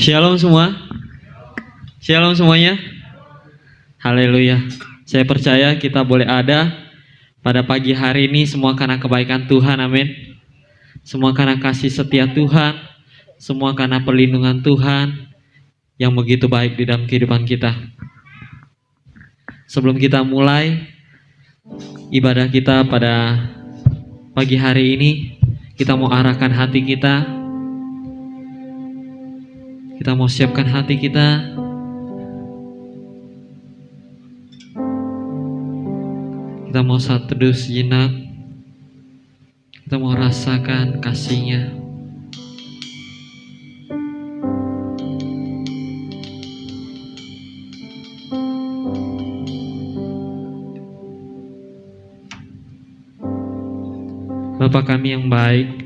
Shalom semua. Shalom semuanya. Haleluya. Saya percaya kita boleh ada pada pagi hari ini semua karena kebaikan Tuhan. Amin. Semua karena kasih setia Tuhan. Semua karena perlindungan Tuhan yang begitu baik di dalam kehidupan kita. Sebelum kita mulai ibadah kita pada pagi hari ini, kita mau arahkan hati kita. Kita mau siapkan hati kita. Kita mau saat teduh sejenak. Kita mau rasakan kasih-Nya. Bapa kami yang baik,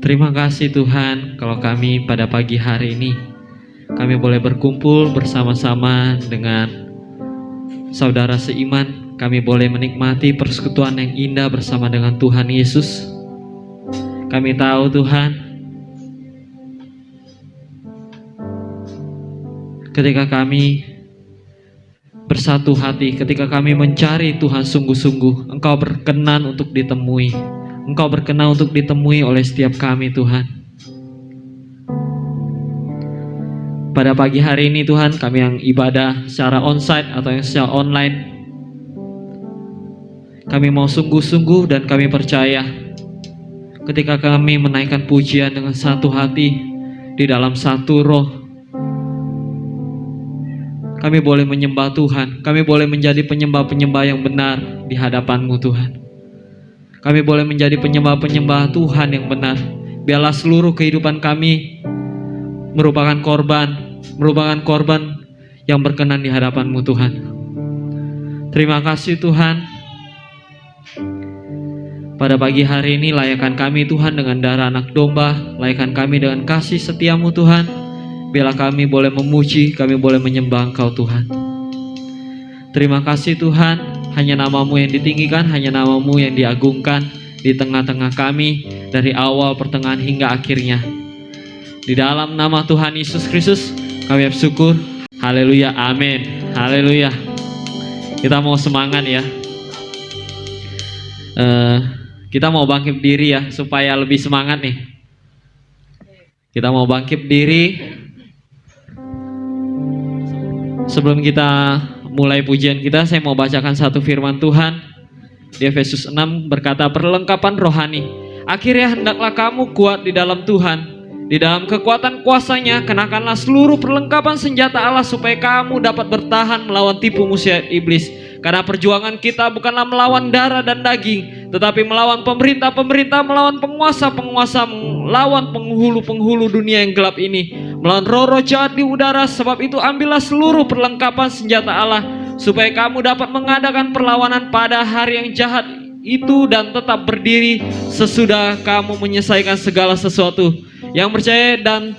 terima kasih Tuhan kalau kami pada pagi hari ini kami boleh berkumpul bersama-sama dengan saudara seiman. Kami boleh menikmati persekutuan yang indah bersama dengan Tuhan Yesus. Kami tahu Tuhan, ketika kami bersatu hati, ketika kami mencari Tuhan sungguh-sungguh, Engkau berkenan untuk ditemui. Engkau berkenan untuk ditemui oleh setiap kami Tuhan. Pada pagi hari ini Tuhan, kami yang ibadah secara onsite atau yang secara online, kami mau sungguh-sungguh dan kami percaya ketika kami menaikkan pujian dengan satu hati di dalam satu roh, kami boleh menyembah Tuhan. Kami boleh menjadi penyembah-penyembah yang benar di hadapan-Mu Tuhan. Kami boleh menjadi penyembah-penyembah Tuhan yang benar. Biarlah seluruh kehidupan kami merupakan korban yang berkenan di hadapan-Mu Tuhan. Terima kasih Tuhan. Pada pagi hari ini layakkan kami Tuhan dengan darah anak domba. Layakkan kami dengan kasih setia-Mu Tuhan. Biarlah kami boleh memuji, kami boleh menyembah Engkau Tuhan. Terima kasih Tuhan, hanya nama-Mu yang ditinggikan, hanya nama-Mu yang diagungkan di tengah-tengah kami dari awal, pertengahan hingga akhirnya. Di dalam nama Tuhan Yesus Kristus kami bersyukur. Haleluya, amin. Haleluya. Kita mau semangat ya. Kita mau bangkit diri ya supaya lebih semangat nih. Kita mau bangkit diri. Sebelum kita mulai pujian kita, saya mau bacakan satu firman Tuhan di Efesus 6 berkata, perlengkapan rohani. Akhirnya hendaklah kamu kuat di dalam Tuhan. Di dalam kekuatan kuasa-Nya kenakanlah seluruh perlengkapan senjata Allah supaya kamu dapat bertahan melawan tipu muslihat iblis. Karena perjuangan kita bukanlah melawan darah dan daging, tetapi melawan pemerintah-pemerintah, melawan penguasa-penguasa, melawan penghulu-penghulu dunia yang gelap ini, melawan roh-roh jahat di udara. Sebab itu ambillah seluruh perlengkapan senjata Allah supaya kamu dapat mengadakan perlawanan pada hari yang jahat itu dan tetap berdiri sesudah kamu menyelesaikan segala sesuatu. Yang percaya dan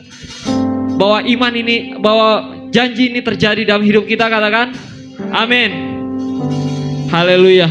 bahwa iman ini, bahwa janji ini terjadi dalam hidup kita, katakan amin. Haleluya.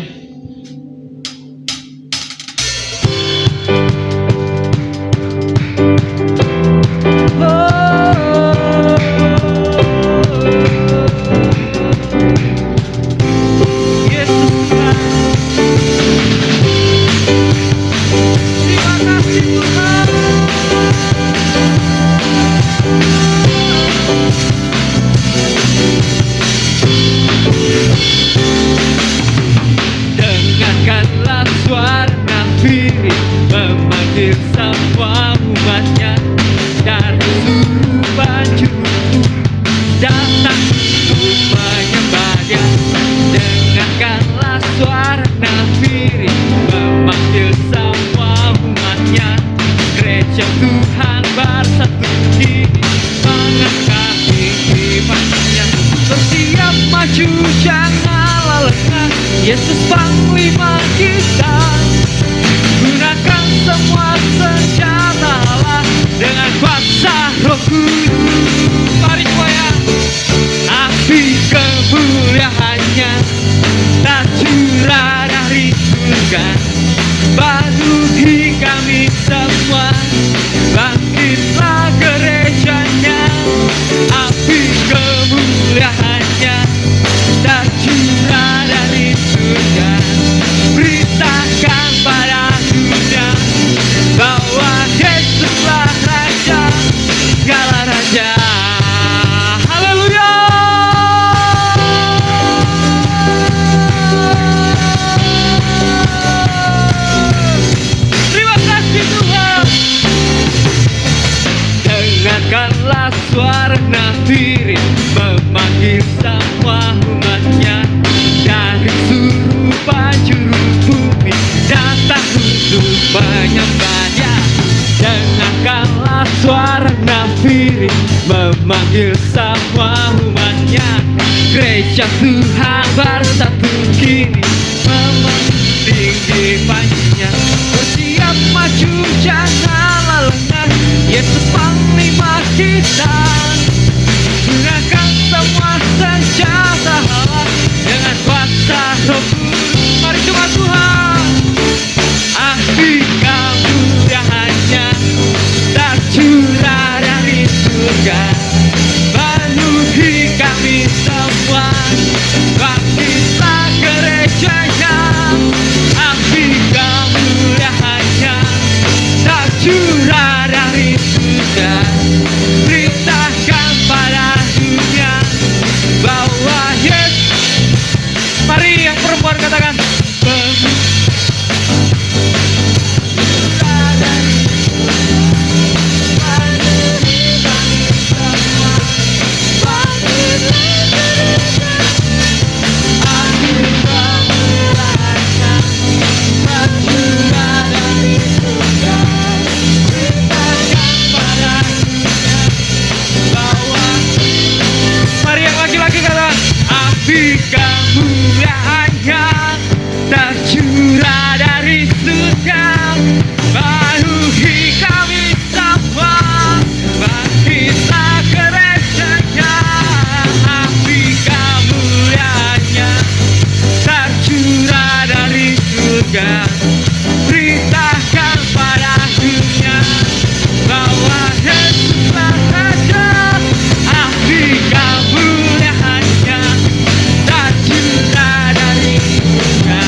Yesus panglima kita, gunakan semua senjata Allah dengan kuasa Roh Kudus. Mari semuanya, api kemuliaannya tak curah dari surga, penuhi kami semua. Bangkitlah gerejanya, kemuliaannya tercurah dari surga. Beritakan pada dunia bahwa Yesuslah Raja, segala Raja. Haleluya. Terima kasih Tuhan. Dengarkanlah suara nafiri memanggil semua umatnya dari seluruh penjuru bumi datang untuk menyembahnya. Dengarkanlah suara nafiri memanggil semua umatnya. Gereja Tuhan bersatu kini tinggi panjangnya. Bersiap maju janganlah lengah, Yesus panglima kita. Gunakan semua senjata Allah dengan kuasa Roh Kudus. Mari coba Tuhan. Ahli kemuliaannya tercurah dari surga, penuhi kami semua. Bangkitlah gerejanya. Ahli kemuliaannya tercurah dari surga. Beritakan pada dunia bahwa Yesus. Mari yang perempuan katakan kemuliaannya tercurah dari surga, penuhi kami semua. Bangkitlah gerejanya. Api kemuliaannya tercurah dari surga. Beritakan pada dunia bahwa Yesuslah Raja. Api kemuliaannya tercurah dari surga,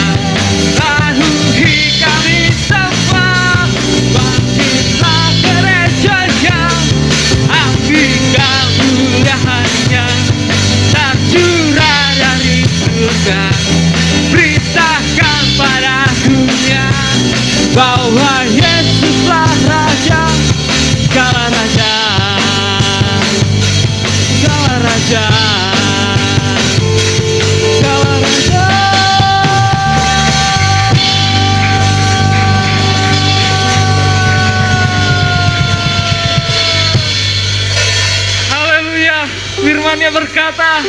penuhi kami semua. Bangkitlah gerejanya. Api kemuliaannya tercurah dari surga. Beritakan pada dunia bahwa Yesuslah Raja, segala Raja, segala Raja, segala Raja. Haleluya. Firman-Nya berkata,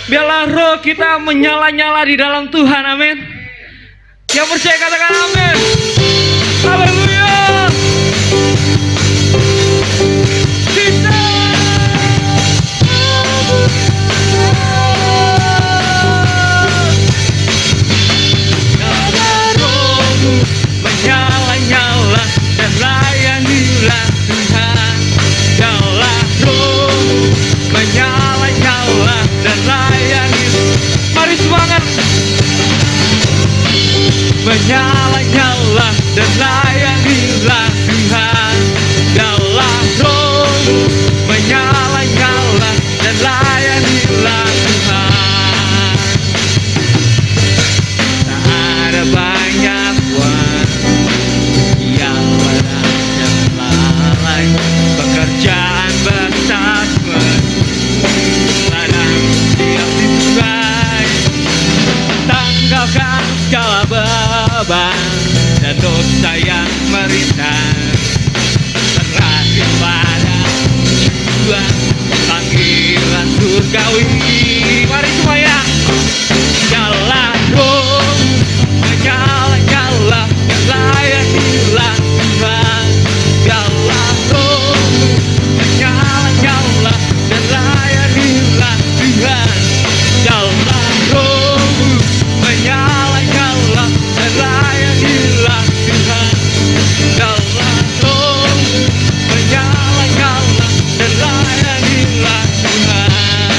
biarlah roh kita menyala-nyala di dalam Tuhan. Amin. Yang percaya katakan amin. Haleluya. Kita rohmu menyala-nyala dan layanilah Tuhan. Biarlah rohmu menyala-nyala dan layani. Mari semangat. Menyala-nyala dan layanilah Tuhan. Biarlah rohmu menyala-nyala dan layanilah Tuhan. Tak ada banyak waktu yang ladang lalai, pekerjaan besar ladang tiap dimulai. Tanggalkan segala beban dan dosa yang merintangi. Serahkan pada Tuhan panggilan surgawi. Mari semuanya. Nyala roh menyala-nyala dan layanilah Tuhan. Nyala roh menyala-nyala dan layanilah Tuhan. Nyala roh menyala-nyala dan layanilah Tuhan. Nyala roh menyala-nyala dan layanilah Tuhan.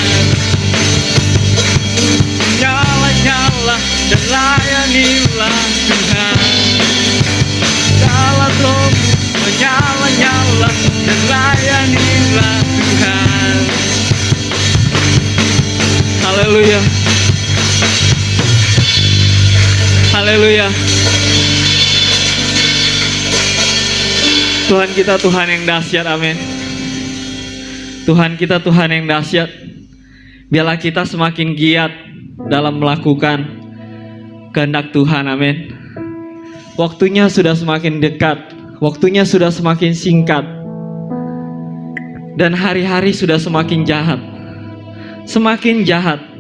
Haleluya. Haleluya. Tuhan kita Tuhan yang dahsyat, amin. Tuhan kita Tuhan yang dahsyat. Biarlah kita semakin giat dalam melakukan kehendak Tuhan, amin. Waktunya sudah semakin dekat, waktunya sudah semakin singkat, dan hari-hari sudah semakin jahat. Semakin jahat.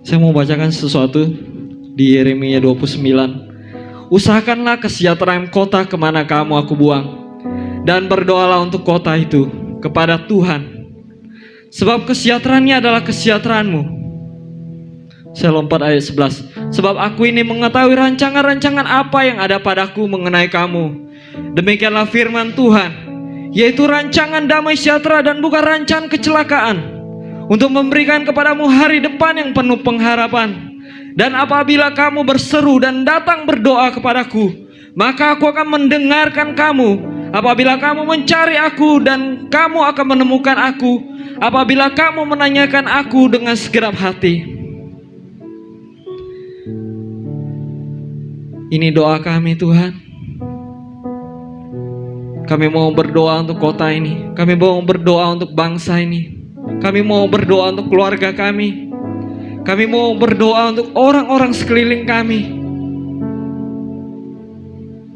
Saya mau bacakan sesuatu di Yeremia 29. Usahakanlah kesejahteraan kota kemana kamu aku buang, dan berdoalah untuk kota itu kepada Tuhan, sebab kesejahteraannya adalah kesejahteraanmu. Saya lompat ayat 11. Sebab aku ini mengetahui rancangan-rancangan apa yang ada padaku mengenai kamu. Demikianlah firman Tuhan, yaitu rancangan damai sejahtera dan bukan rancangan kecelakaan, untuk memberikan kepadamu hari depan yang penuh pengharapan. Dan apabila kamu berseru dan datang berdoa kepadaku, maka aku akan mendengarkan kamu. Apabila kamu mencari aku, dan kamu akan menemukan aku, apabila kamu menanyakan aku dengan segenap hati. Ini doa kami, Tuhan. Kami mau berdoa untuk kota ini. Kami mau berdoa untuk bangsa ini. Kami mau berdoa untuk keluarga kami. Kami mau berdoa untuk orang-orang sekeliling kami.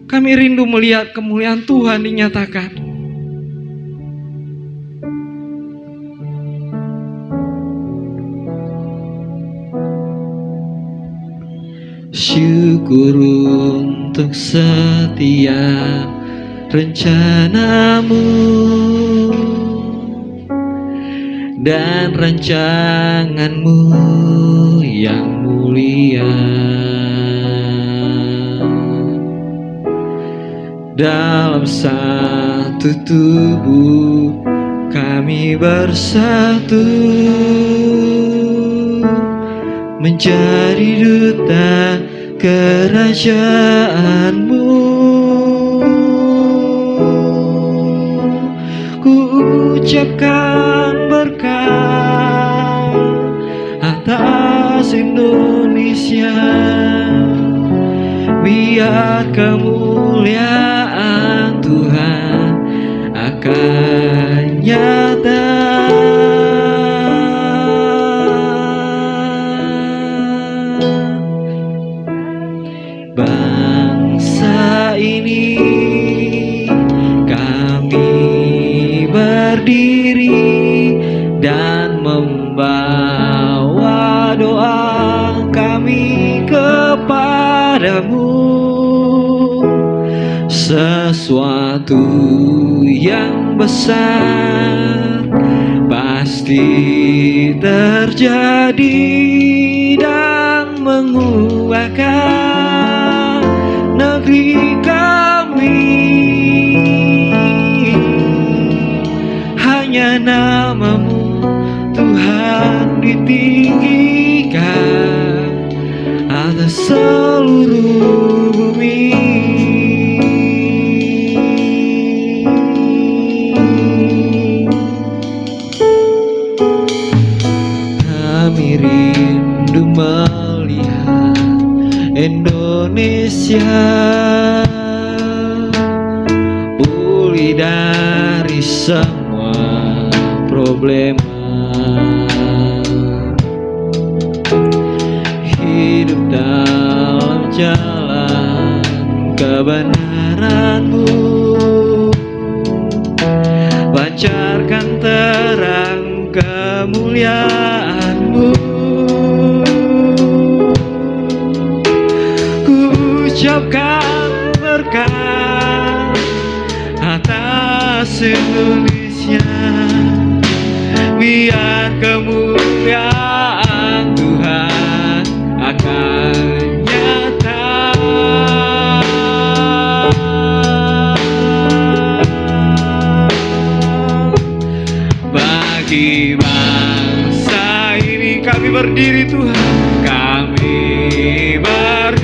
Kami rindu melihat kemuliaan Tuhan dinyatakan. Syukur untuk setiap rencanamu dan rancanganmu yang mulia. Dalam satu tubuh kami bersatu, menjadi duta kerajaanmu. Ku ucapkan berkat atas Indonesia, biar kemuliaan Tuhan akan nyata. Bangsa ini kami berdiri dan membawa doa kami kepadamu. Sesuatu yang besar pasti terjadi dan menguatkan negeri kami. Hanya namamu Tuhan ditinggikan atas seluruh bumi. Kami rindu melihat Indonesia pulih dari semua problema, hidup dalam jalan kebenaran-Mu, pancarkan terang kemuliaan-Mu. Ku ucapkan berkat atas Indonesia, biar kemuliaan Tuhan akan nyata. Bagi bangsa ini kami berdiri Tuhan, kami berdiri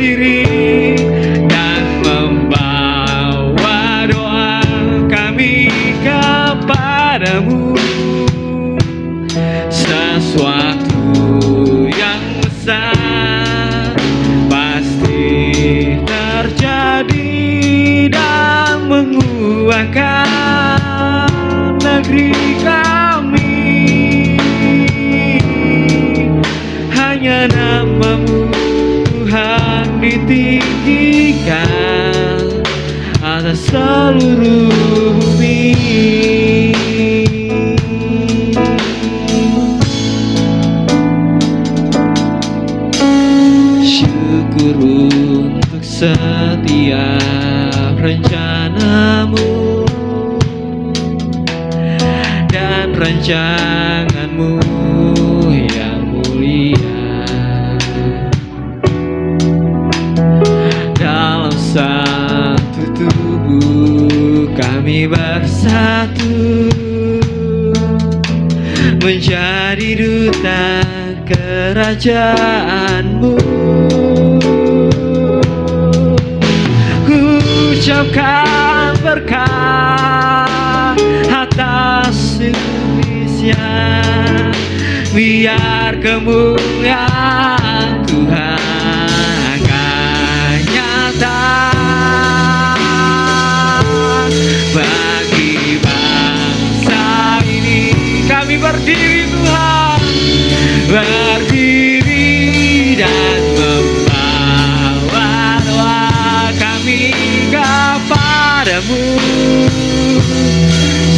terjadi dan menguatkan negeri kami. Hanya nama-Mu Tuhan ditinggikan atas seluruh bumi. Syukur untuk setiap rencana-Mu dan rancangan-Mu yang mulia. Dalam satu tubuh kami bersatu menjadi duta kerajaan-Mu. Ucapkan berkat atas Indonesia, biar kemuliaan Tuhan akan nyata bagi bangsa ini. Kami berdiri Tuhan, berdiri dan membawa doa kami kepadamu.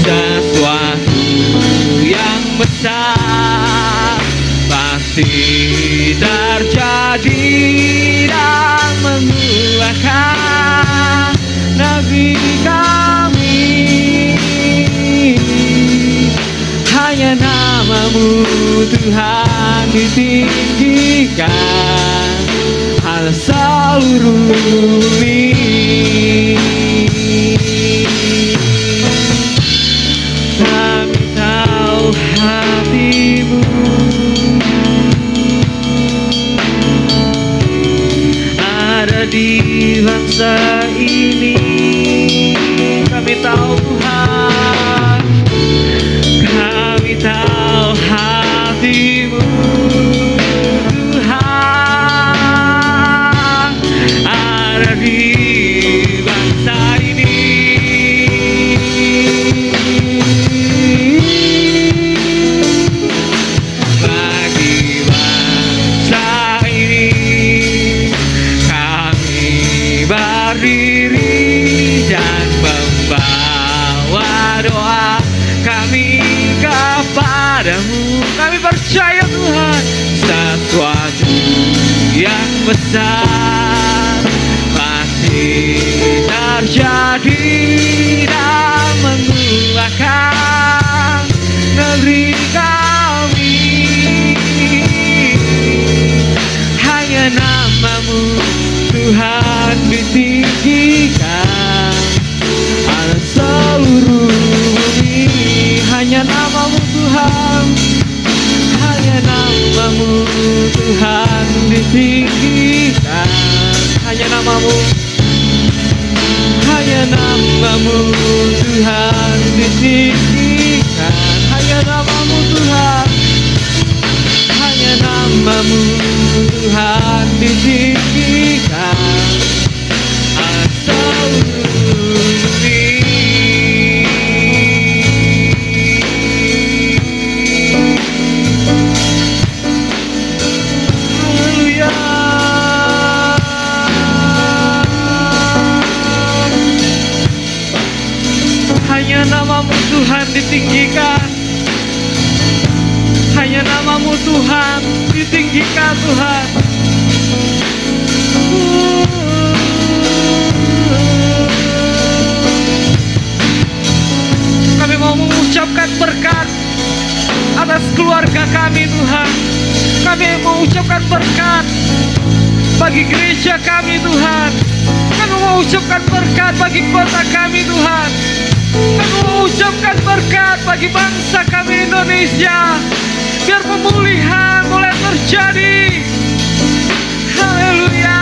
Sesuatu yang besar pasti terjadi dan menguatkan negeri kami. Hanya nama-Mu Tuhan ditinggikan atas seluruh bumi. Kami tahu hati-Mu ada di bangsa ini. Kami tahu Tuhan, kami tahu hati-Mu Tuhan ada di bangsa ini. Bagi bangsa ini kami berdiri dan membawa doa kami kepadamu. Kami percaya Tuhan, sesuatu yang besar pasti terjadi dan menguatkan negeri kami. Hanya nama-Mu Tuhan ditinggikan atas seluruh bumi. Hanya nama-Mu Tuhan, hanya nama-Mu Tuhan ditinggikan. Hanya nama-Mu, hanya nama-Mu Tuhan ditinggikan. Hanya nama-Mu Tuhan, hanya nama-Mu Tuhan ditinggikan atas seluruh bumi. Hanya nama-Mu Tuhan ditinggikan. Hanya nama-Mu Tuhan ditinggikan Tuhan. Kami mau mengucapkan berkat atas keluarga kami Tuhan. Kami mau mengucapkan berkat bagi gereja kami Tuhan. Kami mau mengucapkan berkat bagi kota kami Tuhan. Kami mengucapkan berkat bagi bangsa kami Indonesia. Biar pemulihan boleh terjadi. Haleluya.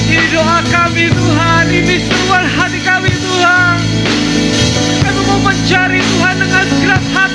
Ini doa kami Tuhan, ini seruan hati kami Tuhan. Kami mau mencari Tuhan dengan segenap hati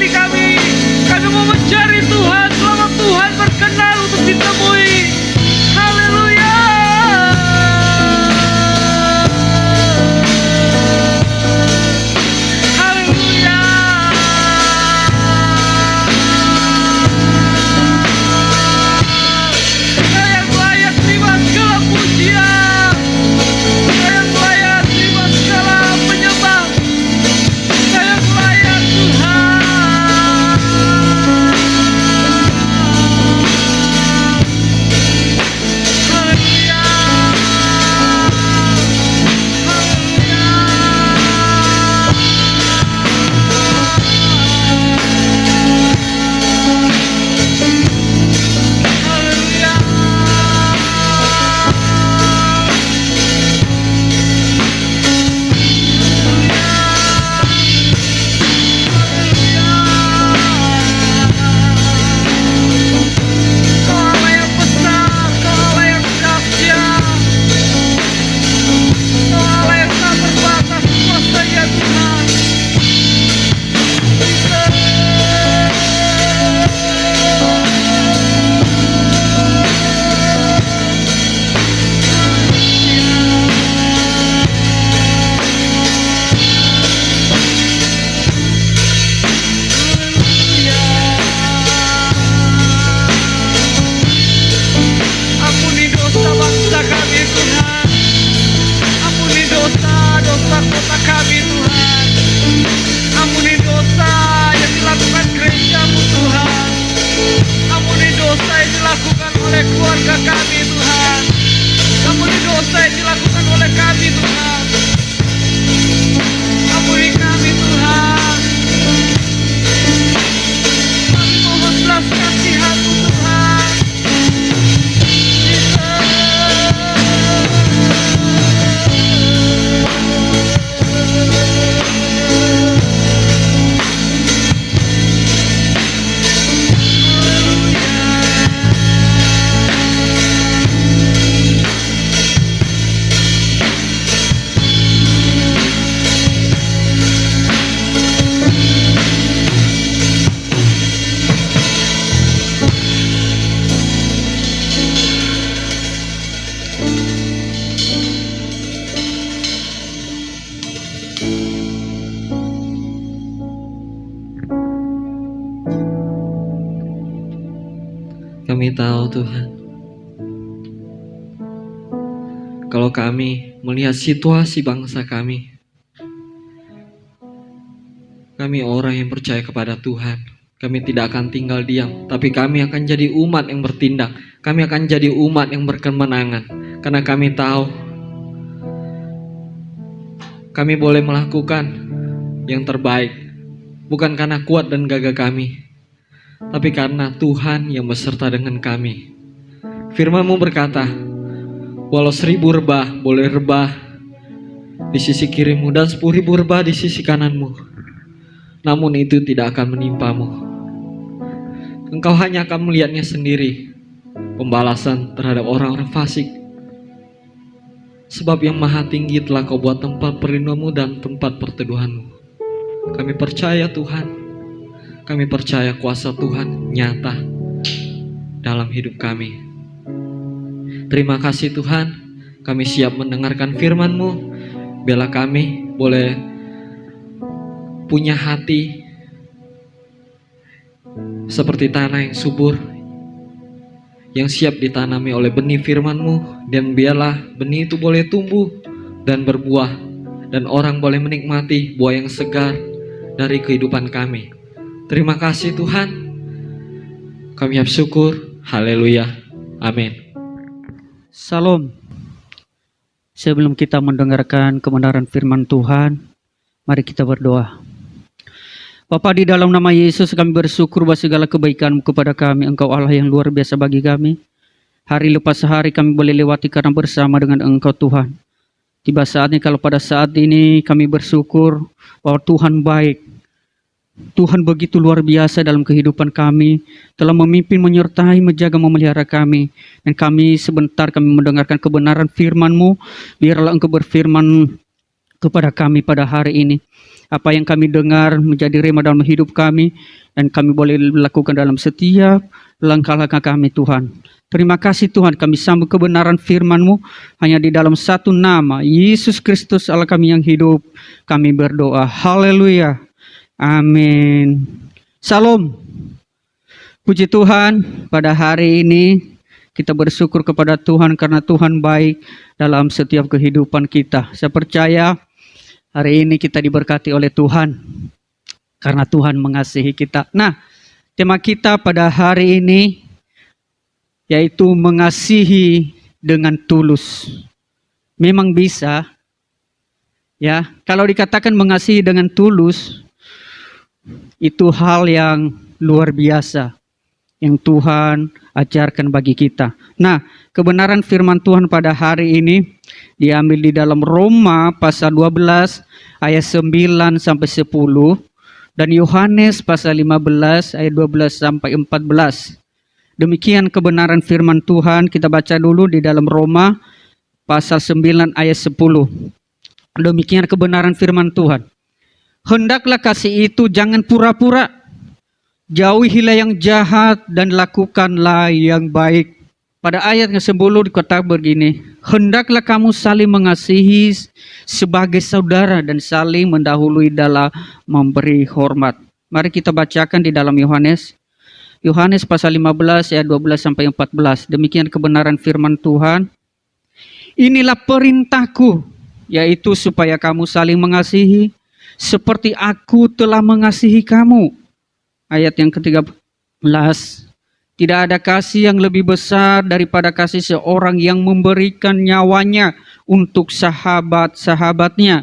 Kami tahu Tuhan, kalau kami melihat situasi bangsa kami orang yang percaya kepada Tuhan, kami tidak akan tinggal diam, tapi kami akan jadi umat yang bertindak. Kami akan jadi umat yang berkemenangan, karena kami tahu kami boleh melakukan yang terbaik, bukan karena kuat dan gagah kami, tapi karena Tuhan yang beserta dengan kami. Firman-Mu berkata, walau 1000 rebah boleh rebah di sisi kirimu dan 10.000 rebah di sisi kananmu, namun itu tidak akan menimpamu. Engkau hanya akan melihatnya sendiri, pembalasan terhadap orang-orang fasik. Sebab yang maha tinggi telah Kau buat tempat perlindunganmu dan tempat perteduhanmu. Kami percaya Tuhan, kami percaya kuasa Tuhan nyata dalam hidup kami. Terima kasih Tuhan, kami siap mendengarkan firman-Mu. Biarlah kami boleh punya hati seperti tanah yang subur, yang siap ditanami oleh benih firman-Mu, dan biarlah benih itu boleh tumbuh dan berbuah, dan orang boleh menikmati buah yang segar dari kehidupan kami. Terima kasih Tuhan, kami bersyukur. Haleluya, amin. Salam. Sebelum kita mendengarkan kebenaran firman Tuhan, mari kita berdoa. Bapa, di dalam nama Yesus kami bersyukur bahwa segala kebaikan kepada kami. Engkau Allah yang luar biasa bagi kami. Hari lepas hari kami boleh lewati karena bersama dengan Engkau Tuhan. Tiba saatnya kalau pada saat ini kami bersyukur bahwa Tuhan baik. Tuhan begitu luar biasa dalam kehidupan kami. Telah memimpin, menyertai, menjaga, memelihara kami. Dan kami sebentar kami mendengarkan kebenaran firman-Mu. Biarlah Engkau berfirman kepada kami pada hari ini. Apa yang kami dengar menjadi rema dalam hidup kami, dan kami boleh lakukan dalam setiap langkah-langkah kami Tuhan. Terima kasih Tuhan, kami sambut kebenaran firman-Mu hanya di dalam satu nama, Yesus Kristus Allah kami yang hidup. Kami berdoa, haleluya, amin. Salam. Puji Tuhan, pada hari ini kita bersyukur kepada Tuhan karena Tuhan baik dalam setiap kehidupan kita. Saya percaya hari ini kita diberkati oleh Tuhan karena Tuhan mengasihi kita. Nah, tema kita pada hari ini yaitu mengasihi dengan tulus. Memang bisa, ya. Kalau dikatakan mengasihi dengan tulus, itu hal yang luar biasa yang Tuhan ajarkan bagi kita. Nah, kebenaran firman Tuhan pada hari ini diambil di dalam Roma pasal 12 ayat 9 sampai 10 dan Yohanes pasal 15 ayat 12 sampai 14. Demikian kebenaran firman Tuhan. Kita baca dulu di dalam Roma pasal 9 ayat 10. Demikian kebenaran firman Tuhan. Hendaklah kasih itu jangan pura-pura. Jauhilah yang jahat dan lakukanlah yang baik. Pada ayat yang sebelum dikatakan begini, hendaklah kamu saling mengasihi sebagai saudara dan saling mendahului dalam memberi hormat. Mari kita bacakan di dalam Yohanes pasal 15 ayat 12 sampai 14. Demikian kebenaran firman Tuhan. Inilah perintahku, yaitu supaya kamu saling mengasihi seperti aku telah mengasihi kamu. Ayat yang ke-13. Tidak ada kasih yang lebih besar daripada kasih seorang yang memberikan nyawanya untuk sahabat-sahabatnya.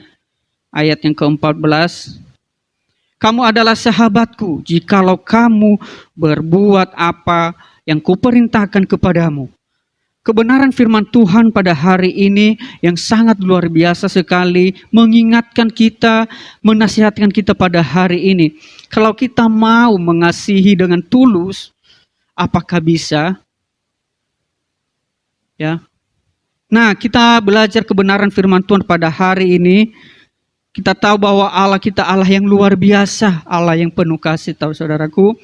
Ayat yang ke-14. Kamu adalah sahabatku jikalau kamu berbuat apa yang kuperintahkan kepadamu. Kebenaran firman Tuhan pada hari ini yang sangat luar biasa sekali mengingatkan kita, menasihatkan kita pada hari ini. Kalau kita mau mengasihi dengan tulus, apakah bisa? Ya. Nah, kita belajar kebenaran firman Tuhan pada hari ini. Kita tahu bahwa Allah kita Allah yang luar biasa, Allah yang penuh kasih, tahu saudaraku.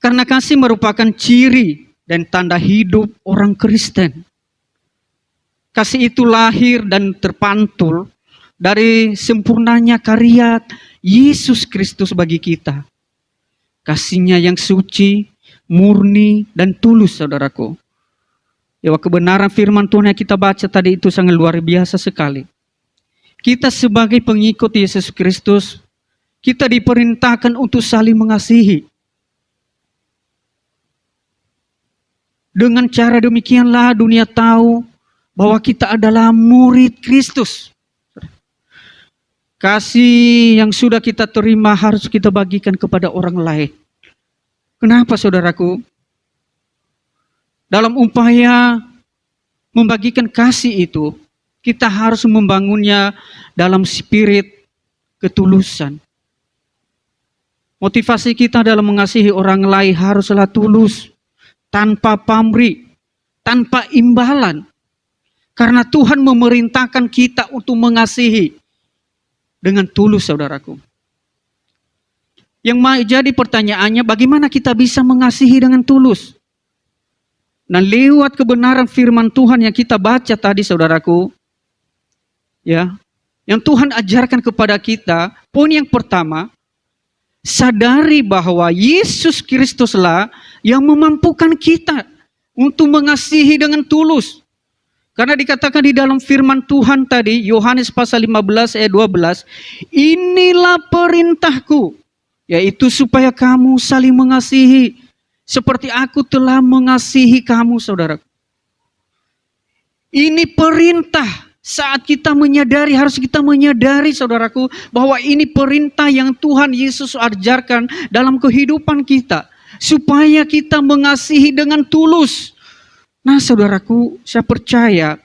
Karena kasih merupakan ciri dan tanda hidup orang Kristen. Kasih itu lahir dan terpantul dari sempurnanya karya Yesus Kristus bagi kita. Kasihnya yang suci murni, dan tulus, saudaraku. Ya, kebenaran firman Tuhan yang kita baca tadi itu sangat luar biasa sekali. Kita sebagai pengikut Yesus Kristus, kita diperintahkan untuk saling mengasihi. Dengan cara demikianlah dunia tahu bahwa kita adalah murid Kristus. Kasih yang sudah kita terima harus kita bagikan kepada orang lain. Kenapa, saudaraku? Dalam upaya membagikan kasih itu, kita harus membangunnya dalam spirit ketulusan. Motivasi kita dalam mengasihi orang lain haruslah tulus, tanpa pamrih, tanpa imbalan. Karena Tuhan memerintahkan kita untuk mengasihi dengan tulus, saudaraku. Yang jadi pertanyaannya, bagaimana kita bisa mengasihi dengan tulus? Nah, lewat kebenaran firman Tuhan yang kita baca tadi, saudaraku, ya, yang Tuhan ajarkan kepada kita, poin yang pertama, sadari bahwa Yesus Kristuslah yang memampukan kita untuk mengasihi dengan tulus. Karena dikatakan di dalam firman Tuhan tadi, Yohanes pasal 15 ayat 12, inilah perintahku, yaitu supaya kamu saling mengasihi, seperti aku telah mengasihi kamu, saudara. Ini perintah saat kita menyadari, harus kita menyadari, saudaraku, bahwa ini perintah yang Tuhan Yesus ajarkan dalam kehidupan kita. Supaya kita mengasihi dengan tulus. Nah, saudaraku, saya percaya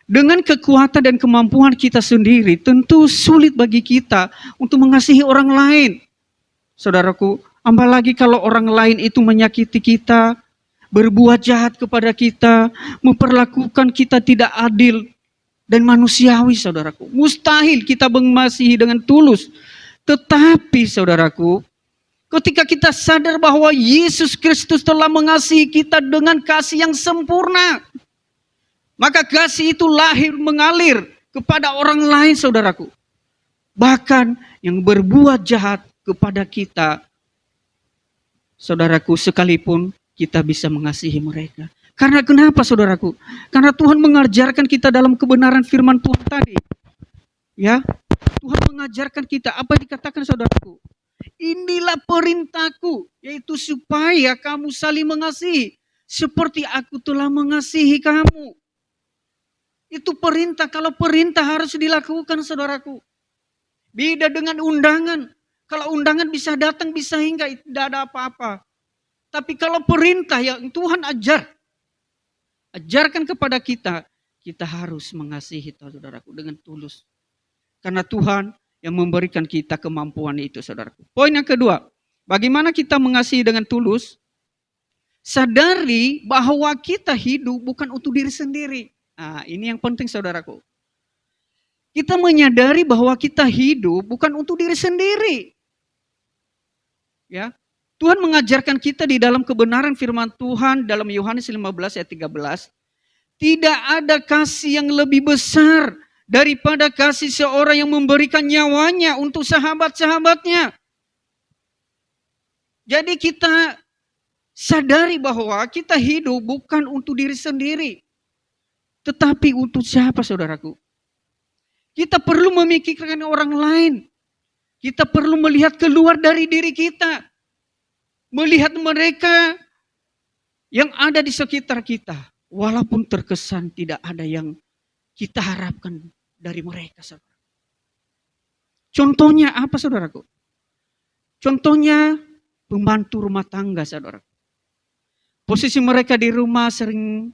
dengan kekuatan dan kemampuan kita sendiri, tentu sulit bagi kita untuk mengasihi orang lain. Saudaraku, apalagi kalau orang lain itu menyakiti kita, berbuat jahat kepada kita, memperlakukan kita tidak adil dan manusiawi, saudaraku. Mustahil kita mengasihi dengan tulus. Tetapi, saudaraku, ketika kita sadar bahwa Yesus Kristus telah mengasihi kita dengan kasih yang sempurna, maka kasih itu lahir mengalir kepada orang lain, saudaraku. Bahkan yang berbuat jahat kepada kita, saudaraku, sekalipun kita bisa mengasihi mereka. Karena kenapa, saudaraku? Karena Tuhan mengajarkan kita dalam kebenaran firman Tuhan tadi. Ya, Tuhan mengajarkan kita apa yang dikatakan, saudaraku. Inilah perintahku, yaitu supaya kamu saling mengasihi, seperti aku telah mengasihi kamu. Itu perintah. Kalau perintah harus dilakukan, saudaraku. Beda dengan undangan. Kalau undangan bisa datang, bisa hingga, tidak ada apa-apa. Tapi kalau perintah yang Tuhan ajarkan kepada kita, kita harus mengasihi, saudaraku, dengan tulus. Karena Tuhan yang memberikan kita kemampuan itu, saudaraku. Poin yang kedua, bagaimana kita mengasihi dengan tulus? Sadari bahwa kita hidup bukan untuk diri sendiri. Nah, ini yang penting, saudaraku. Kita menyadari bahwa kita hidup bukan untuk diri sendiri. Ya, Tuhan mengajarkan kita di dalam kebenaran firman Tuhan dalam Yohanes 15 ayat 13. Tidak ada kasih yang lebih besar daripada kasih seorang yang memberikan nyawanya untuk sahabat-sahabatnya. Jadi kita sadari bahwa kita hidup bukan untuk diri sendiri. Tetapi untuk siapa, saudaraku? Kita perlu memikirkan orang lain. Kita perlu melihat keluar dari diri kita. Melihat mereka yang ada di sekitar kita. Walaupun terkesan tidak ada yang kita harapkan dari mereka, saudara. Contohnya apa, saudaraku? Contohnya pembantu rumah tangga, saudara. Posisi mereka di rumah sering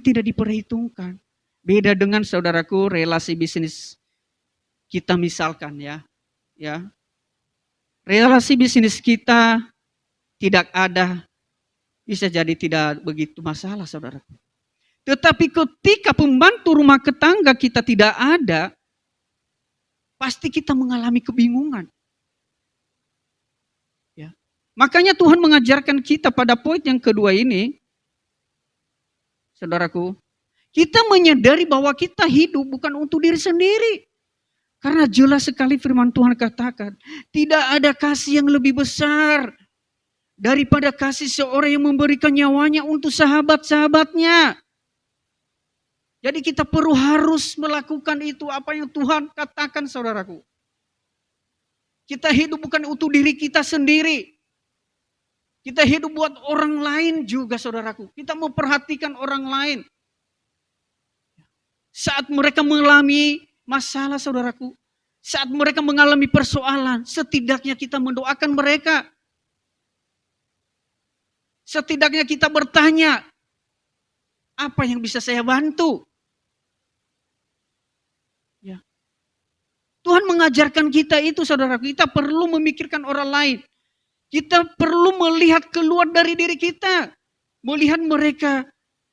tidak diperhitungkan. Beda dengan, saudaraku, relasi bisnis kita misalkan ya. Relasi bisnis kita tidak ada, bisa jadi tidak begitu masalah, saudara. Tetapi ketika pembantu rumah tangga kita tidak ada, pasti kita mengalami kebingungan. Ya. Makanya Tuhan mengajarkan kita pada poin yang kedua ini, saudaraku, kita menyadari bahwa kita hidup bukan untuk diri sendiri. Karena jelas sekali firman Tuhan katakan, tidak ada kasih yang lebih besar daripada kasih seorang yang memberikan nyawanya untuk sahabat-sahabatnya. Jadi kita perlu harus melakukan itu apa yang Tuhan katakan, saudaraku. Kita hidup bukan untuk diri kita sendiri. Kita hidup buat orang lain juga, saudaraku. Kita memperhatikan orang lain. Saat mereka mengalami masalah, saudaraku. Saat mereka mengalami persoalan, setidaknya kita mendoakan mereka. Setidaknya kita bertanya, apa yang bisa saya bantu? Ya. Tuhan mengajarkan kita itu, saudaraku. Kita perlu memikirkan orang lain. Kita perlu melihat keluar dari diri kita. Melihat mereka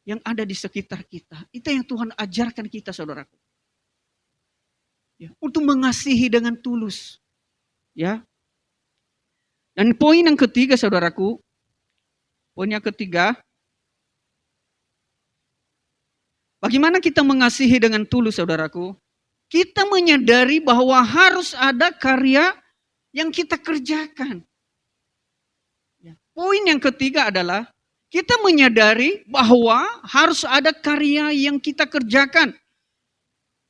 yang ada di sekitar kita. Itu yang Tuhan ajarkan kita, saudaraku. Ya. Untuk mengasihi dengan tulus. Ya. Dan poin yang ketiga, saudaraku. Poin yang ketiga. Bagaimana kita mengasihi dengan tulus, saudaraku? Kita menyadari bahwa harus ada karya yang kita kerjakan. Ya. Poin yang ketiga adalah kita menyadari bahwa harus ada karya yang kita kerjakan.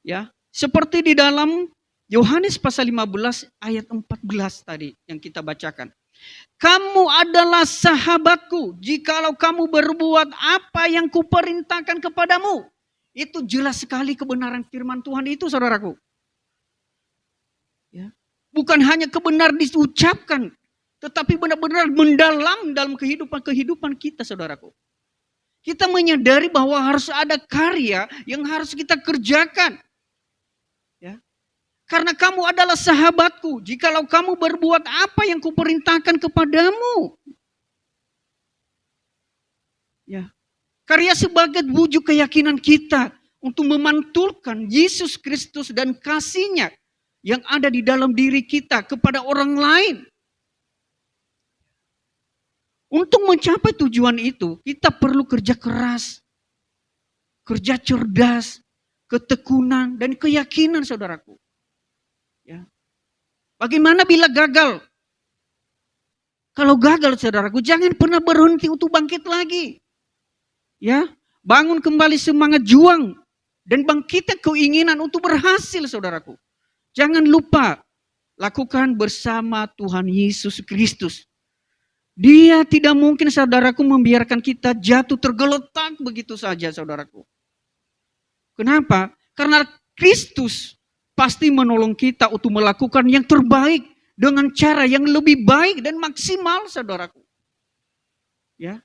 Ya, seperti di dalam Yohanes pasal 15 ayat 14 tadi yang kita bacakan. Kamu adalah sahabatku jikalau kamu berbuat apa yang kuperintahkan kepadamu. Itu jelas sekali kebenaran firman Tuhan itu, saudaraku. Ya. Bukan hanya kebenaran diucapkan, tetapi benar-benar mendalam dalam kehidupan kita, saudaraku. Kita menyadari bahwa harus ada karya yang harus kita kerjakan. Ya. Karena kamu adalah sahabatku, jikalau kamu berbuat apa yang kuperintahkan kepadamu. Ya. Karya sebagai wujud keyakinan kita untuk memantulkan Yesus Kristus dan kasih-Nya yang ada di dalam diri kita kepada orang lain. Untuk mencapai tujuan itu, kita perlu kerja keras, kerja cerdas, ketekunan, dan keyakinan, saudaraku. Ya. Bagaimana bila gagal? Kalau gagal, saudaraku, jangan pernah berhenti untuk bangkit lagi. Ya, bangun kembali semangat juang dan bangkitkan keinginan untuk berhasil, saudaraku. Jangan lupa lakukan bersama Tuhan Yesus Kristus. Dia tidak mungkin, saudaraku, membiarkan kita jatuh tergeletak begitu saja, saudaraku. Kenapa? Karena Kristus pasti menolong kita untuk melakukan yang terbaik dengan cara yang lebih baik dan maksimal, saudaraku. Ya.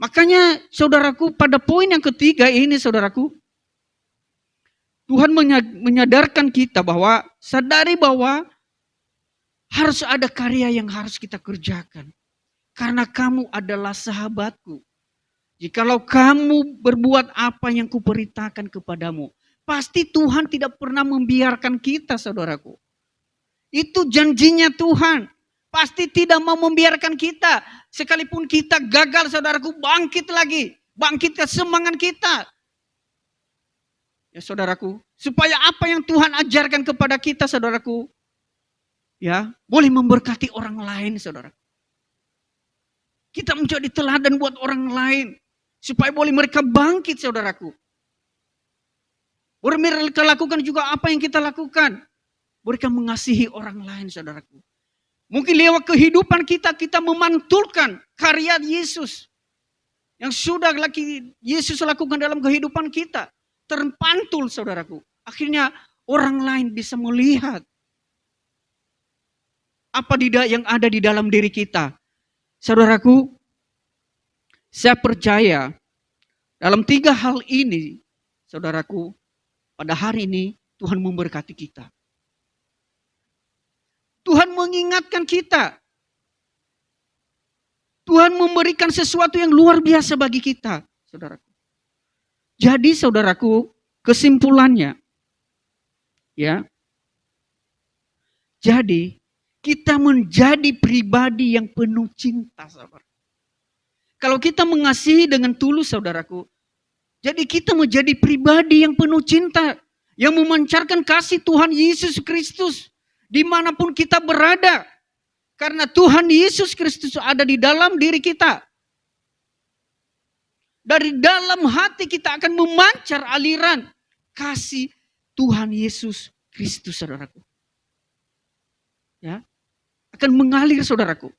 Makanya, saudaraku, pada poin yang ketiga ini, saudaraku, Tuhan menyadarkan kita bahwa, sadari bahwa harus ada karya yang harus kita kerjakan. Karena kamu adalah sahabatku. Jikalau kamu berbuat apa yang kuperintahkan kepadamu, pasti Tuhan tidak pernah membiarkan kita, saudaraku. Itu janjinya Tuhan. Pasti tidak mau membiarkan kita. Sekalipun kita gagal, saudaraku, bangkit lagi. Bangkitkan semangat kita. Ya, saudaraku. Supaya apa yang Tuhan ajarkan kepada kita, saudaraku. Ya, boleh memberkati orang lain, saudara. Kita menjadi teladan buat orang lain. Supaya boleh mereka bangkit, saudaraku. Boleh mereka lakukan juga apa yang kita lakukan. Mereka mengasihi orang lain, saudaraku. Mungkin lewat kehidupan kita memantulkan karya Yesus. Yang sudah Yesus lakukan dalam kehidupan kita. Terpantul, saudaraku. Akhirnya orang lain bisa melihat apa yang ada di dalam diri kita. Saudaraku, saya percaya dalam 3 hal ini, saudaraku, pada hari ini Tuhan memberkati kita. Tuhan mengingatkan kita. Tuhan memberikan sesuatu yang luar biasa bagi kita, saudaraku. Jadi, saudaraku, kesimpulannya, ya. Jadi, kita menjadi pribadi yang penuh cinta, saudara. Kalau kita mengasihi dengan tulus, saudaraku, jadi kita menjadi pribadi yang penuh cinta, yang memancarkan kasih Tuhan Yesus Kristus dimanapun kita berada. Karena Tuhan Yesus Kristus ada di dalam diri kita. Dari dalam hati kita akan memancar aliran kasih Tuhan Yesus Kristus, saudaraku. Ya, akan mengalir, saudaraku.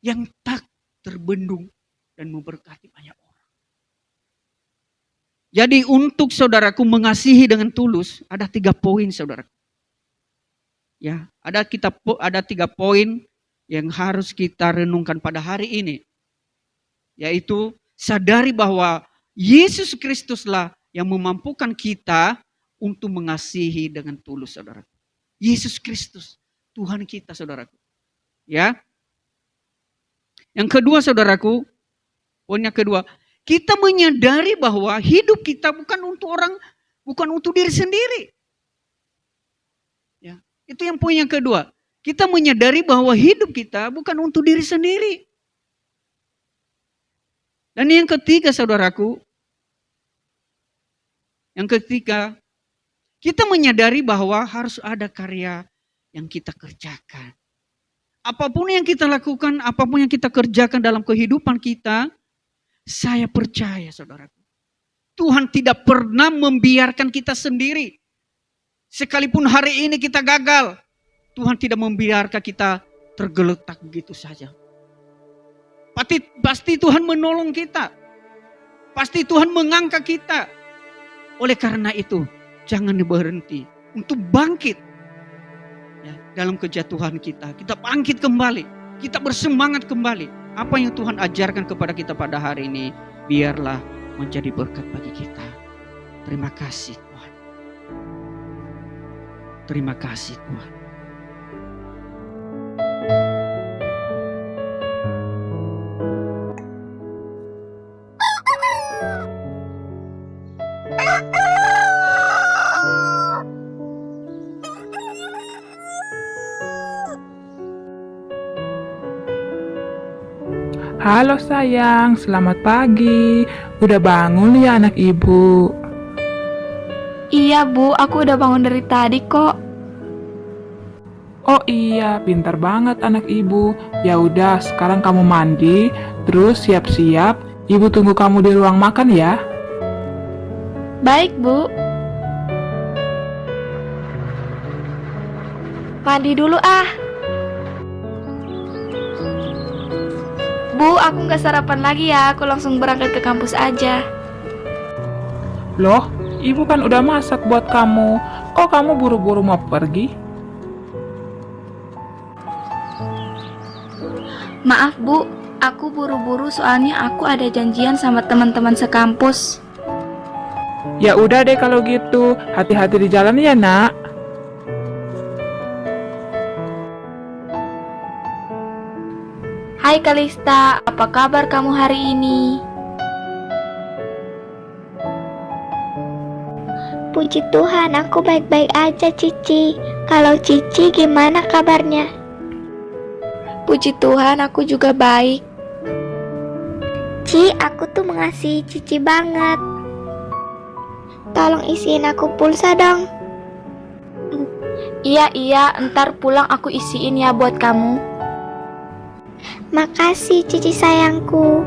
Yang tak terbendung dan memberkati banyak orang. Jadi untuk saudaraku mengasihi dengan tulus, ada 3 poin, saudaraku. Ya, ada 3 poin yang harus kita renungkan pada hari ini. Yaitu sadari bahwa Yesus Kristuslah yang memampukan kita untuk mengasihi dengan tulus, saudaraku. Yesus Kristus, Tuhan kita, saudaraku. Ya. Yang kedua, saudaraku, poinnya kedua, kita menyadari bahwa hidup kita bukan untuk diri sendiri. Ya, itu yang poin yang kedua. Kita menyadari bahwa hidup kita bukan untuk diri sendiri. Dan yang ketiga, saudaraku, kita menyadari bahwa harus ada karya yang kita kerjakan. Apapun yang kita lakukan, apapun yang kita kerjakan dalam kehidupan kita, saya percaya, saudaraku, Tuhan tidak pernah membiarkan kita sendiri. Sekalipun hari ini kita gagal, Tuhan tidak membiarkan kita tergeletak begitu saja. Pasti Tuhan menolong kita. Pasti Tuhan mengangkat kita. Oleh karena itu, jangan berhenti untuk bangkit. Ya, dalam kejatuhan kita bangkit kembali. Kita bersemangat kembali. Apa yang Tuhan ajarkan kepada kita pada hari ini, biarlah menjadi berkat bagi kita. Terima kasih Tuhan. Terima kasih Tuhan. Halo sayang, selamat pagi. Udah bangun ya anak ibu? Iya Bu, aku udah bangun dari tadi kok. Oh iya, pintar banget anak ibu. Ya udah, sekarang kamu mandi, terus siap-siap. Ibu tunggu kamu di ruang makan ya. Baik Bu. Mandi dulu ah. Bu, aku nggak sarapan lagi ya, aku langsung berangkat ke kampus aja. Loh, ibu kan udah masak buat kamu. Kok kamu buru-buru mau pergi? Maaf Bu, aku buru-buru soalnya aku ada janjian sama teman-teman sekampus. Ya udah deh kalau gitu, hati-hati di jalan ya nak. Hai Kalista, apa kabar kamu hari ini? Puji Tuhan, aku baik-baik aja Cici. Kalau Cici gimana kabarnya? Puji Tuhan, aku juga baik. Ci, aku tuh mengasihi Cici banget. Tolong isiin aku pulsa dong. Iya, ntar pulang aku isiin ya buat kamu. Makasih Cici sayangku.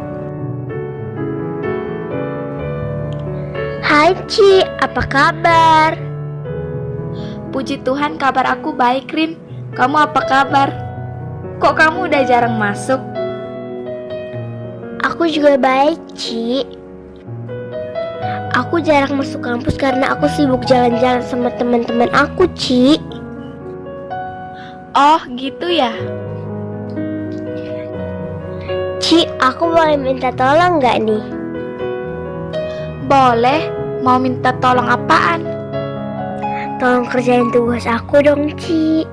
Hai Ci, apa kabar? Puji Tuhan, kabar aku baik Rin. Kamu apa kabar? Kok kamu udah jarang masuk? Aku juga baik Ci. Aku jarang masuk kampus karena aku sibuk jalan-jalan sama teman-teman aku Ci. Oh gitu ya. Ci, aku boleh minta tolong gak nih? Boleh, mau minta tolong apaan? Tolong kerjain tugas aku dong Ci.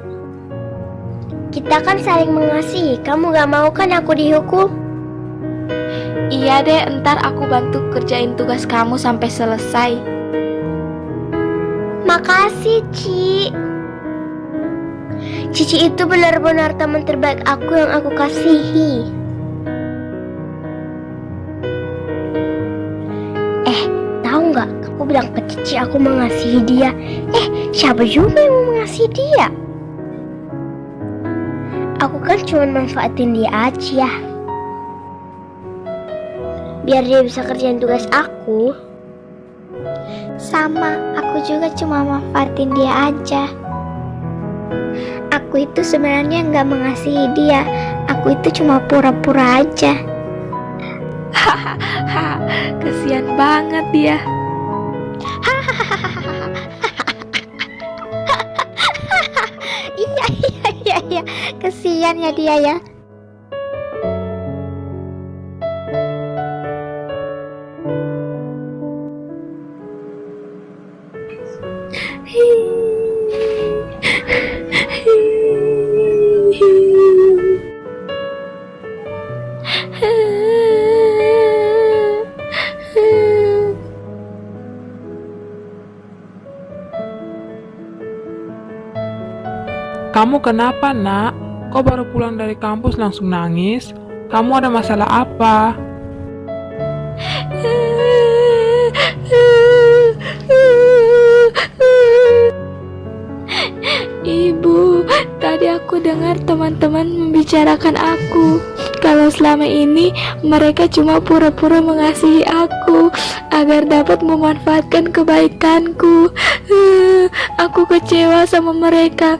Kita kan saling mengasihi, kamu gak mau kan aku dihukum? Iya deh, ntar aku bantu kerjain tugas kamu sampai selesai. Makasih Ci. Cici itu benar-benar teman terbaik aku yang aku kasihi. Tahu nggak? Aku bilang ke Cici aku mengasihi dia. Siapa juga yang mau mengasihi dia? Aku kan cuma manfaatin dia aja, biar dia bisa kerjain tugas aku. Sama, aku juga cuma manfaatin dia aja. Aku itu sebenarnya nggak mengasihi dia. Aku itu cuma pura-pura aja. Hahaha, kesian banget dia. Iya, kesian ya dia ya. Kamu kenapa, Nak? Kok baru pulang dari kampus langsung nangis? Kamu ada masalah apa? Ibu, tadi aku dengar teman-teman membicarakan aku. Kalau selama ini mereka cuma pura-pura mengasihi aku agar dapat memanfaatkan kebaikanku. Aku kecewa sama mereka.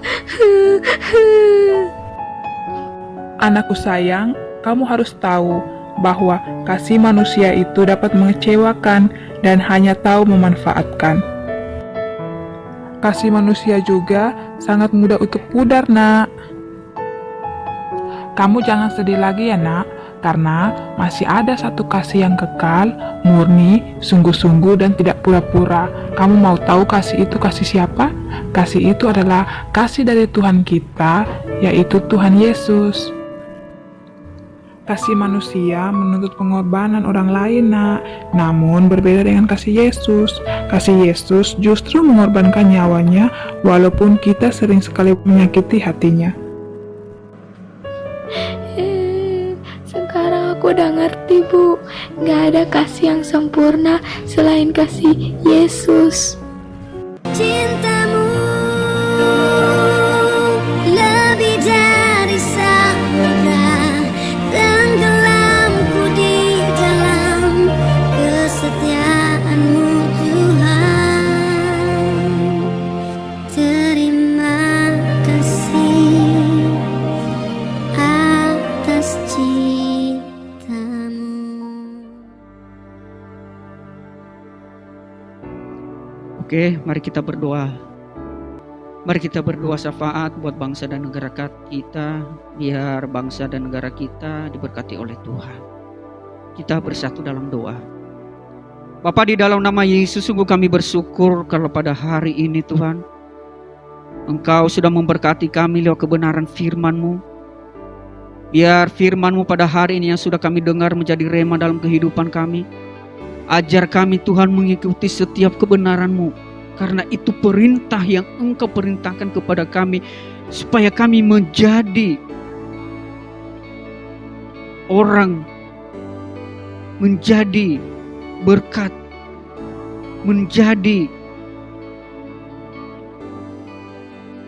Anakku sayang, kamu harus tahu bahwa kasih manusia itu dapat mengecewakan dan hanya tahu memanfaatkan. Kasih manusia juga sangat mudah untuk pudar, Nak. Kamu jangan sedih lagi ya, Nak, karena masih ada satu kasih yang kekal, murni, sungguh-sungguh, dan tidak pura-pura. Kamu mau tahu kasih itu kasih siapa? Kasih itu adalah kasih dari Tuhan kita, yaitu Tuhan Yesus. Kasih manusia menuntut pengorbanan orang lain, Nak. Namun berbeda dengan kasih Yesus. Kasih Yesus justru mengorbankan nyawanya walaupun kita sering sekali menyakiti hatinya. Sekarang aku udah ngerti, Bu. Gak ada kasih yang sempurna selain kasih Yesus. Cintamu lebih dari samudra, tenggelamku di dalam kesetiaan-Mu, Tuhan. Terima kasih atas cinta-Mu. Oke, mari kita berdoa. Mari kita berdoa syafaat buat bangsa dan negara kita, biar bangsa dan negara kita diberkati oleh Tuhan. Kita bersatu dalam doa. Bapa, di dalam nama Yesus sungguh kami bersyukur kalau pada hari ini Tuhan, Engkau sudah memberkati kami lewat kebenaran firman-Mu. Biar firman-Mu pada hari ini yang sudah kami dengar menjadi rema dalam kehidupan kami. Ajar kami Tuhan mengikuti setiap kebenaran-Mu, karena itu perintah yang Engkau perintahkan kepada kami, supaya kami menjadi orang, menjadi berkat, menjadi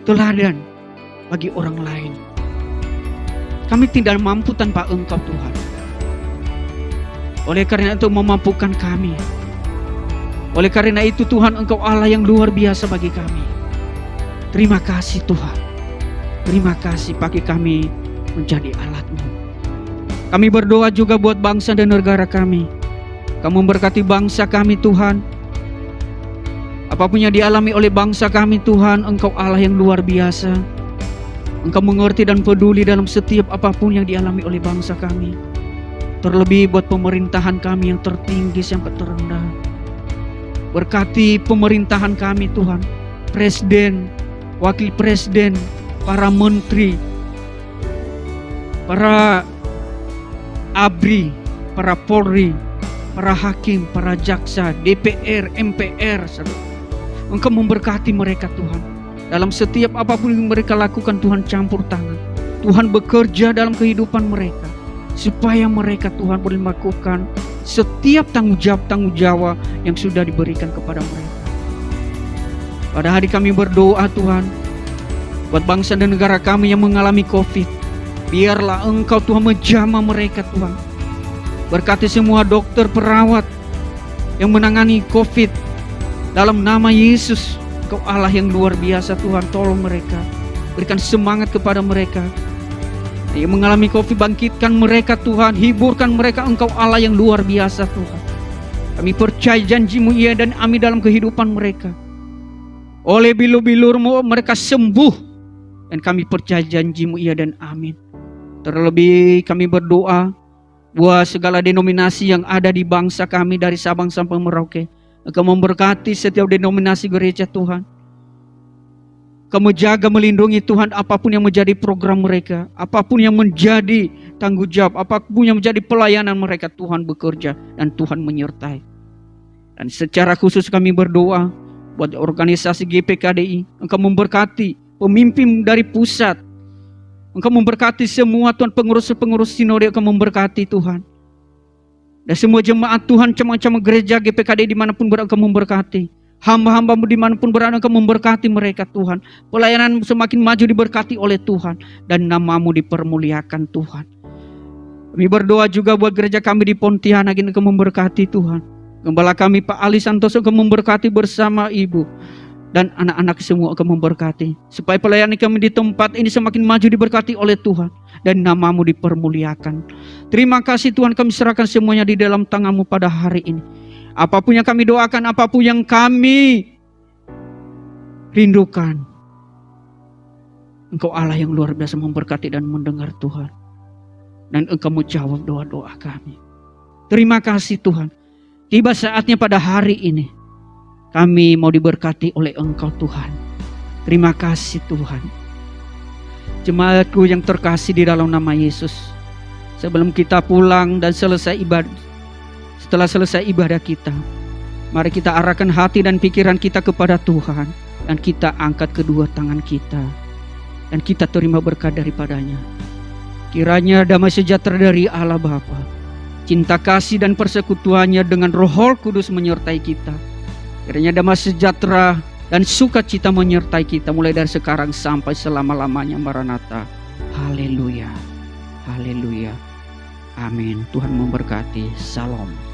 teladan bagi orang lain. Kami tidak mampu tanpa Engkau Tuhan. Oleh karena itu memampukan kami. Oleh karena itu Tuhan, Engkau Allah yang luar biasa bagi kami. Terima kasih Tuhan. Terima kasih pakai kami menjadi alat-Mu. Kami berdoa juga buat bangsa dan negara kami. Kamu memberkati bangsa kami Tuhan. Apapun yang dialami oleh bangsa kami Tuhan, Engkau Allah yang luar biasa. Engkau mengerti dan peduli dalam setiap apapun yang dialami oleh bangsa kami. Terlebih buat pemerintahan kami yang tertinggi sampai terendah. Berkati pemerintahan kami Tuhan, presiden, wakil presiden, para menteri, para ABRI, para Polri, para hakim, para jaksa, DPR, MPR. Engkau memberkati mereka Tuhan. Dalam setiap apapun yang mereka lakukan Tuhan, campur tangan. Tuhan bekerja dalam kehidupan mereka, supaya mereka Tuhan boleh melakukan setiap tanggung jawab yang sudah diberikan kepada mereka. Pada hari kami berdoa Tuhan, buat bangsa dan negara kami yang mengalami COVID, biarlah Engkau Tuhan menjamah mereka Tuhan. Berkati semua dokter, perawat yang menangani COVID, dalam nama Yesus, Engkau Allah yang luar biasa Tuhan, tolong mereka, berikan semangat kepada mereka. Yang mengalami COVID, bangkitkan mereka Tuhan, hiburkan mereka, Engkau Allah yang luar biasa Tuhan. Kami percaya janji-Mu iya dan amin dalam kehidupan mereka. Oleh bilur-bilur-Mu mereka sembuh, dan kami percaya janji-Mu iya dan amin. Terlebih kami berdoa buat segala denominasi yang ada di bangsa kami dari Sabang sampai Merauke. Engkau memberkati setiap denominasi gereja Tuhan. Kamu jaga melindungi Tuhan apapun yang menjadi program mereka, apapun yang menjadi tanggung jawab, apapun yang menjadi pelayanan mereka, Tuhan bekerja dan Tuhan menyertai. Dan secara khusus kami berdoa buat organisasi GPKDI, Engkau memberkati pemimpin dari pusat, Engkau memberkati semua Tuhan, pengurus-pengurus sinode, Engkau memberkati Tuhan. Dan semua jemaat Tuhan, cuma-cuma gereja GPKDI dimanapun berada, Engkau memberkati. Hamba-hamba-Mu dimanapun berada, Engkau memberkati mereka Tuhan. Pelayanan semakin maju diberkati oleh Tuhan, dan nama-Mu dipermuliakan Tuhan. Kami berdoa juga buat gereja kami di Pontianak, Engkau memberkati Tuhan. Gembala kami Pak Ali Santoso, Engkau memberkati bersama Ibu dan anak-anak semua, Engkau memberkati. Supaya pelayanan kami di tempat ini semakin maju diberkati oleh Tuhan, dan nama-Mu dipermuliakan. Terima kasih Tuhan, kami serahkan semuanya di dalam tangan-Mu pada hari ini. Apapun yang kami doakan, apapun yang kami rindukan, Engkau Allah yang luar biasa memberkati dan mendengar Tuhan. Dan Engkau menjawab doa-doa kami. Terima kasih Tuhan. Tiba saatnya pada hari ini kami mau diberkati oleh Engkau Tuhan. Terima kasih Tuhan. Jemaatku yang terkasih di dalam nama Yesus, sebelum kita pulang dan selesai ibadah, setelah selesai ibadah kita, mari kita arahkan hati dan pikiran kita kepada Tuhan, dan kita angkat kedua tangan kita, dan kita terima berkat daripadanya. Kiranya damai sejahtera dari Allah Bapa, cinta kasih dan persekutuannya dengan Roh Kudus menyertai kita. Kiranya damai sejahtera dan sukacita menyertai kita mulai dari sekarang sampai selama-lamanya. Maranatha. Haleluya. Haleluya. Amin. Tuhan memberkati. Shalom.